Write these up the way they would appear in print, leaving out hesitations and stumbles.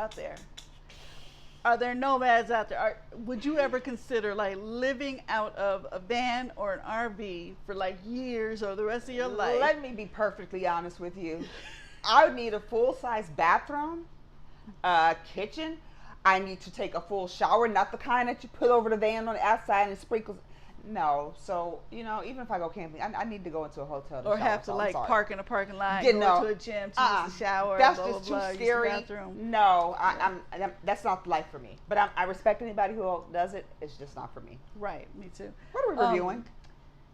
out there. Are there nomads out there? Would you ever consider like living out of a van or an RV for like years or the rest of your life? Let me be perfectly honest with you. I would need a full-size bathroom, kitchen. I need to take a full shower, not the kind that you put over the van on the outside and sprinkles. No, so even if I go camping, I need to go into a hotel to or shower, have to like park in a parking lot, go to a gym to use the shower. That's blah, just blah, too blah, scary. Use the bathroom. No, that's not life for me. But I respect anybody who does it. It's just not for me. Right, me too. What are we reviewing?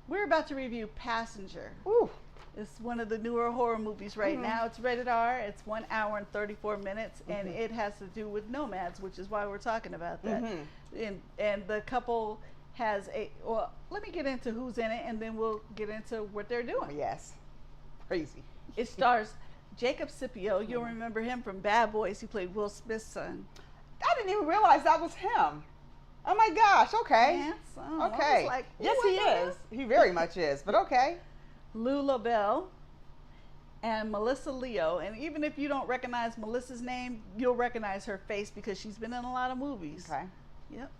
We're about to review Passenger. Ooh. It's one of the newer horror movies right now. It's rated R. It's 1 hour and 34 minutes, and it has to do with nomads, which is why we're talking about that. And the couple has let me get into who's in it, and then we'll get into what they're doing. Yes. Crazy. It stars Jacob Scipio. You'll remember him from Bad Boys. He played Will Smith's son. I didn't even realize that was him. Oh my gosh, okay. Handsome. Okay. Like, yes, he is. He very much is, but okay. Lou LaBelle and Melissa Leo. And even if you don't recognize Melissa's name, you'll recognize her face because she's been in a lot of movies. Okay. Yep.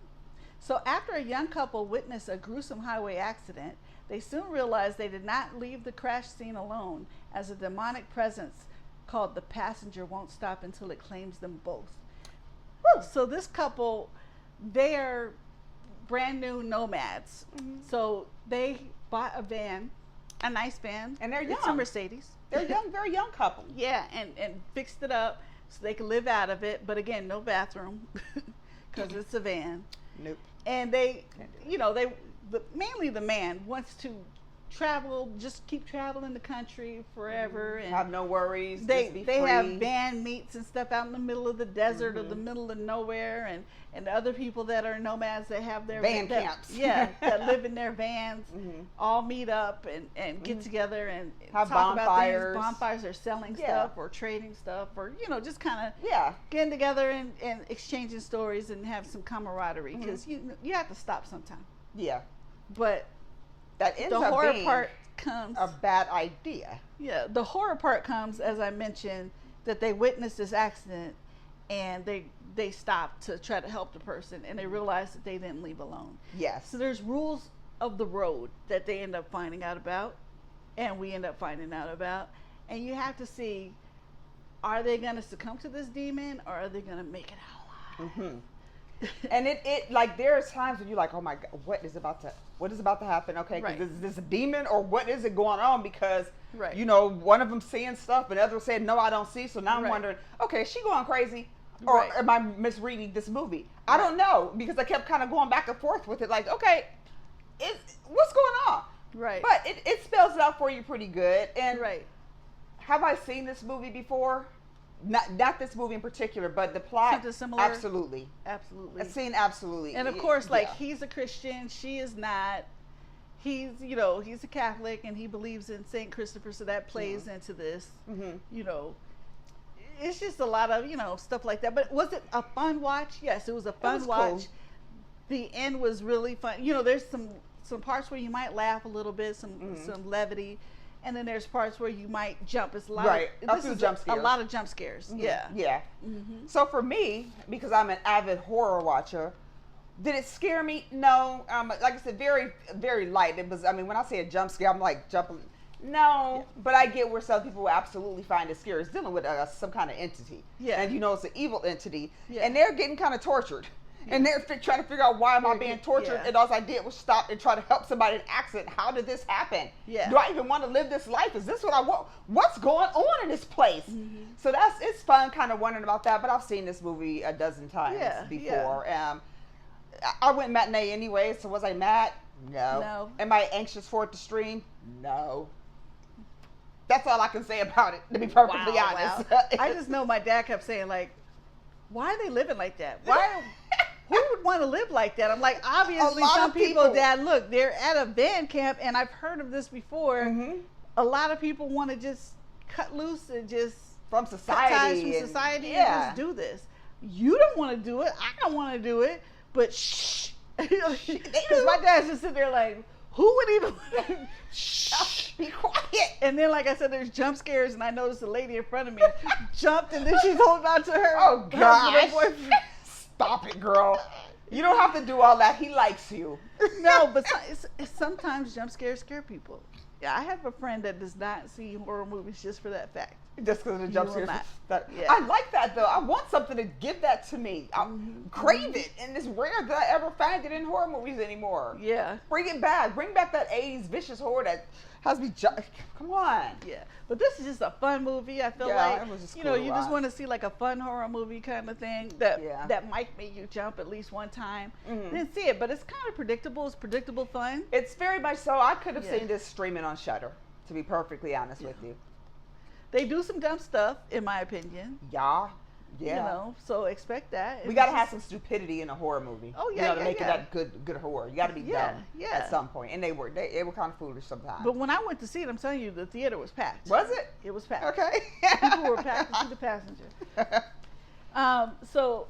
So after a young couple witnessed a gruesome highway accident, they soon realized they did not leave the crash scene alone, as a demonic presence called the Passenger won't stop until it claims them both. Woo. So this couple, they're brand new nomads. So they bought a van, a nice van. And they're young. It's a Mercedes. They're young, very young couple. Yeah, and fixed it up so they can live out of it. But again, no bathroom because it's a van. Nope. And they, mainly the man wants to travel, just keep traveling the country forever, and have no worries. They just be free. have van meets and stuff out in the middle of the desert or the middle of nowhere, and other people that are nomads that have their van camps. Yeah, that live in their vans, all meet up and get together and have talk bonfires. about things. Bonfires or selling stuff or trading stuff or just kind of getting together and exchanging stories and have some camaraderie, because you have to stop sometime. Yeah, but that ends the up horror being part comes a bad idea. Yeah, the horror part comes, as I mentioned, that they witnessed this accident and they stopped to try to help the person, and they realized that they didn't leave alone. Yes. So there's rules of the road that they end up finding out about, and we end up finding out about, and you have to see, are they going to succumb to this demon, or are they going to make it out alive? And it like there's times when you're like, oh my God, what is about to happen? Okay, because is this a demon or what is it going on? Because one of them seeing stuff, and the other said, no, I don't see. So now I'm wondering, okay, is she going crazy, or am I misreading this movie? I don't know, because I kept kind of going back and forth with it. Like, okay, what's going on? Right. But it spells it out for you pretty good. And have I seen this movie before? Not this movie in particular, but the plot. Something similar? Absolutely. Absolutely. I've seen absolutely. And of course, he's a Christian, she is not. He's a Catholic, and he believes in St. Christopher, so that plays into this. It's just a lot of, stuff like that. But was it a fun watch? Yes, it was a fun watch. Cool. The end was really fun. There's some parts where you might laugh a little bit, some levity. And then there's parts where you might jump. It's a lot a lot of jump scares. Yeah. So for me, because I'm an avid horror watcher, did it scare me? No. Like I said, very, very light. It was. I mean, when I say a jump scare, I'm like jumping. No, but I get where some people will absolutely find it scary. It's dealing with some kind of entity. Yeah. And it's an evil entity. Yeah. And they're getting kind of tortured. And they're trying to figure out, why am I being tortured? And all I did was stop and try to help somebody in an accident. How did this happen? Yeah. Do I even want to live this life? Is this what I want? What's going on in this place? So it's fun kind of wondering about that. But I've seen this movie a dozen times before. I went matinee anyway, so was I mad? No. Am I anxious for it to stream? No. That's all I can say about it, to be perfectly honest. Wow. I just know my dad kept saying, like, why are they living like that? Who would want to live like that? I'm like, obviously some people, Dad, look, they're at a van camp, and I've heard of this before. A lot of people want to just cut loose and just from society and just do this. You don't want to do it. I don't want to do it. But shh. Because my dad's just sitting there like, who would even shh, be quiet. And then, like I said, there's jump scares, and I noticed the lady in front of me jumped, and then she's holding on to her. Oh, gosh. boyfriend. Stop it, girl. You don't have to do all that. He likes you. No, but sometimes jump scares scare people. Yeah, I have a friend that does not see horror movies just for that fact. Just because of the jump scares. Yeah. I like that, though. I want something to give that to me. I crave it. And it's rare that I ever find it in horror movies anymore. Yeah. Bring it back. Bring back that 80s vicious horror that has me come on. Yeah. But this is just a fun movie. I feel like, it was just you cool know, to you just watch. want to see like a fun horror movie kind of thing that might make you jump at least one time. Then see it, but it's kind of predictable. It's predictable fun. It's very much so. I could have seen this streaming on Shudder, to be perfectly honest with you. They do some dumb stuff, in my opinion. Yeah. You know, so expect that. We got to have some stupidity in a horror movie. Oh, yeah, you know, to make it that good horror. You got to be dumb at some point. And they were kind of foolish sometimes. But when I went to see it, I'm telling you, the theater was packed. Was it? It was packed. Okay. People were packed to see The Passenger. So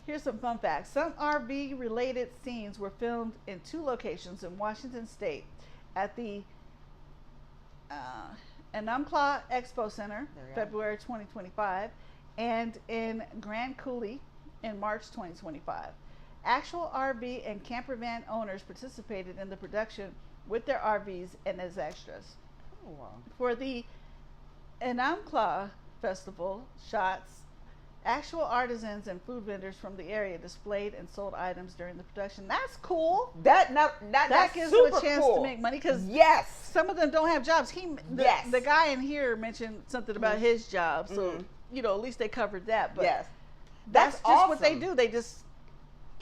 here's some fun facts. Some RV-related scenes were filmed in 2 locations in Washington State at the Enumclaw Expo Center, February 2025, and in Grand Coulee in March 2025. Actual RV and camper van owners participated in the production with their RVs and as extras. Oh, wow. For the Enumclaw Festival shots, actual artisans and food vendors from the area displayed and sold items during the production. That's cool. That gives super them a chance to make money because some of them don't have jobs. The guy in here mentioned something about his job, so you know, at least they covered that. But that's just awesome. what they do. They just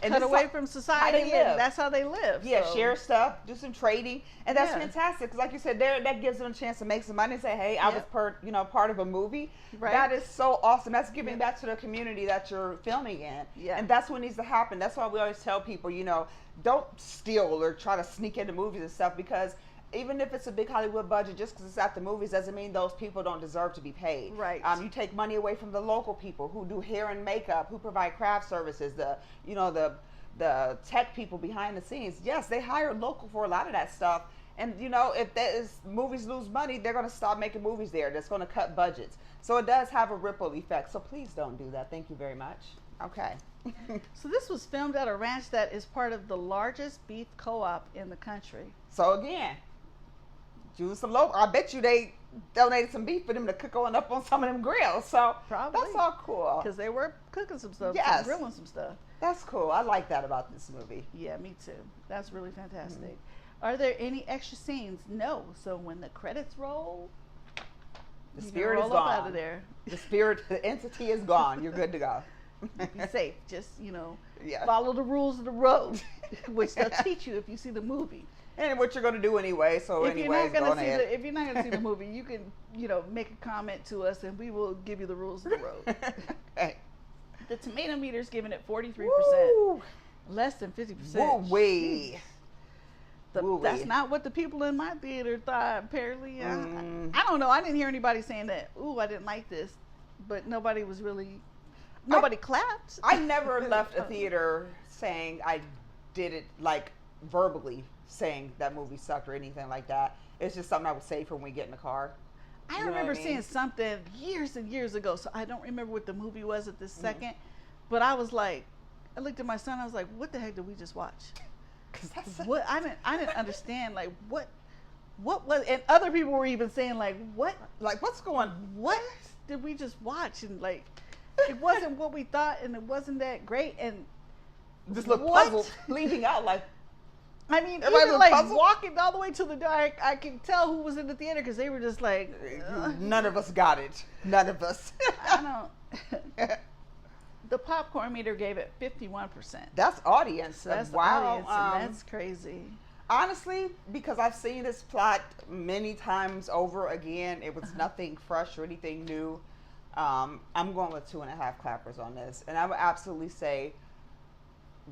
cut away from society, and that's how they live. Yeah, share stuff, do some trading, and that's fantastic. Because, like you said, that gives them a chance to make some money and say, "Hey, I was part of a movie." Right. That is so awesome. That's giving back to the community that you're filming in, and that's what needs to happen. That's why we always tell people, you know, don't steal or try to sneak into movies and stuff, because even if it's a big Hollywood budget, just because it's at the movies doesn't mean those people don't deserve to be paid. Right. You take money away from the local people who do hair and makeup, who provide craft services, the tech people behind the scenes. Yes, they hire local for a lot of that stuff. And, you know, if movies lose money, they're going to stop making movies there. That's going to cut budgets. So it does have a ripple effect. So please don't do that. Thank you very much. Okay. So this was filmed at a ranch that is part of the largest beef co-op in the country. So again, Jules, some local. I bet you they donated some beef for them to cook up on some of them grills. So probably that's all cool. Because they were cooking some stuff, grilling some stuff. That's cool. I like that about this movie. Yeah, me too. That's really fantastic. Are there any extra scenes? No. So when the credits roll, the spirit is gone. Out of there. The spirit, the entity is gone. You're good to go. Be safe. Just, follow the rules of the road, which they'll teach you if you see the movie. And what you're going to do anyway. So if you're not going to see the movie, you can, make a comment to us, and we will give you the rules of the road. Okay. The tomato meter is giving it 43%. Woo. Less than 50%. Woo-wee. That's not what the people in my theater thought, apparently. I don't know. I didn't hear anybody saying that, ooh, I didn't like this. But nobody clapped. I never left a theater saying I did it, like, verbally saying that movie sucked or anything like that. It's just something I would say for when we get in the car. I remember seeing something years and years ago, so I don't remember what the movie was at this second. But I was like, I looked at my son, I was like, what the heck did we just watch? What I didn't understand, like what was, and other people were even saying like what did we just watch, and like it wasn't what we thought, and it wasn't that great, and just looked puzzled, leaving out like. I mean, even like puzzled? Walking all the way to the door, I can tell who was in the theater because they were just like. None of us got it. None of us. I don't. The popcorn meter gave it 51%. That's audience. So that's wow. Audience, and that's crazy. Honestly, because I've seen this plot many times over again, it was nothing fresh or anything new. I'm going with 2.5 clappers on this, and I would absolutely say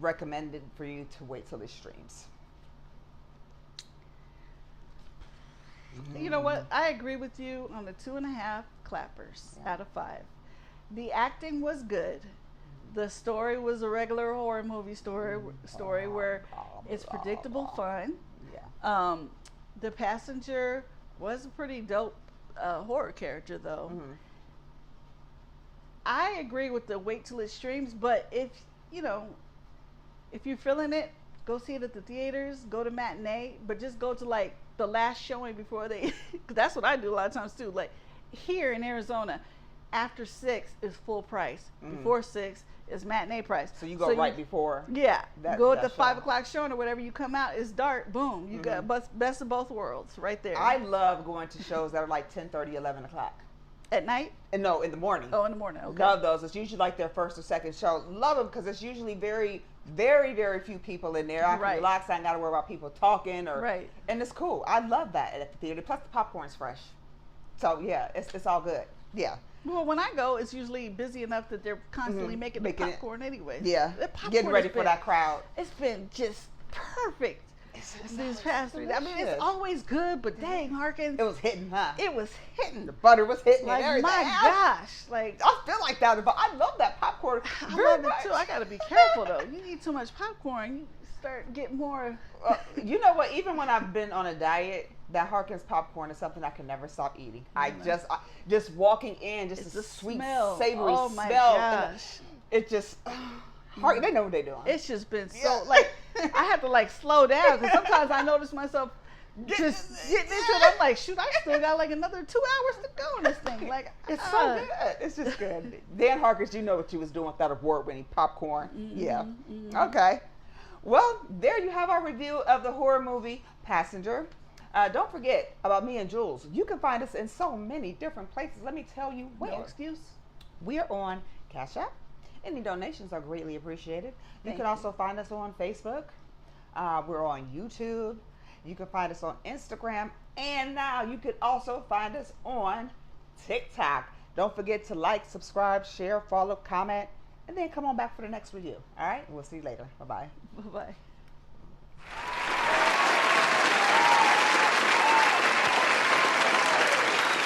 recommended for you to wait till it streams. You know what? I agree with you on the 2.5 clappers out of 5. The acting was good. The story was a regular horror movie story where it's predictable fun. Yeah. The passenger Was a pretty dope horror character, though. Mm-hmm. I agree with the wait till it streams, but if you're feeling it, go see it at the theaters, go to matinee, but just go to like the last showing before they, cause that's what I do a lot of times too. Like here in Arizona, after 6 is full price. Before 6 is matinee price. So you go right before. Yeah, go at the show. 5 o'clock showing or whatever. You come out, it's dark. Boom, you got best of both worlds right there. I love going to shows that are like 10:30, 11 o'clock. At night? And no, in the morning. Oh, in the morning. Okay. Love those. It's usually like their first or second show. Love them because it's usually very, very, very few people in there. I can relax. I ain't got to worry about people talking and it's cool. I love that at the theater. Plus the popcorn's fresh. So yeah, it's all good. Yeah. Well, when I go, it's usually busy enough that they're constantly making the popcorn anyway. Yeah. Getting ready for that crowd. It's been just perfect. These past 3 days. I mean, it's always good, but dang, Harkins. It was hitting, huh? It was hitting. The butter was hitting like, and everything. My gosh. Like, I feel like that, but I love that popcorn I very love much. it too. I got to be careful, though. You need too much popcorn, you start getting more. You know what? Even when I've been on a diet, that Harkins popcorn is something I can never stop eating. I just walking in, just the sweet, smell. savory oh smell. My gosh. It just... They know what they're doing. It's just been so like I have to like slow down because sometimes I notice myself just getting into it. I'm like, shoot, I still got like another 2 hours to go in this thing. Like it's so good. It's just good. Dan Harkins, you know what you was doing with that award-winning popcorn. Yeah. Okay. Well, there you have our review of the horror movie Passenger. Don't forget about me and Jules. You can find us in so many different places. Let me tell you where. No excuse. We are on Cash App. Any donations are greatly appreciated. You can also find us on Facebook. We're on YouTube. You can find us on Instagram. And now you can also find us on TikTok. Don't forget to like, subscribe, share, follow, comment, and then come on back for the next review. All right? We'll see you later. Bye-bye. Bye-bye.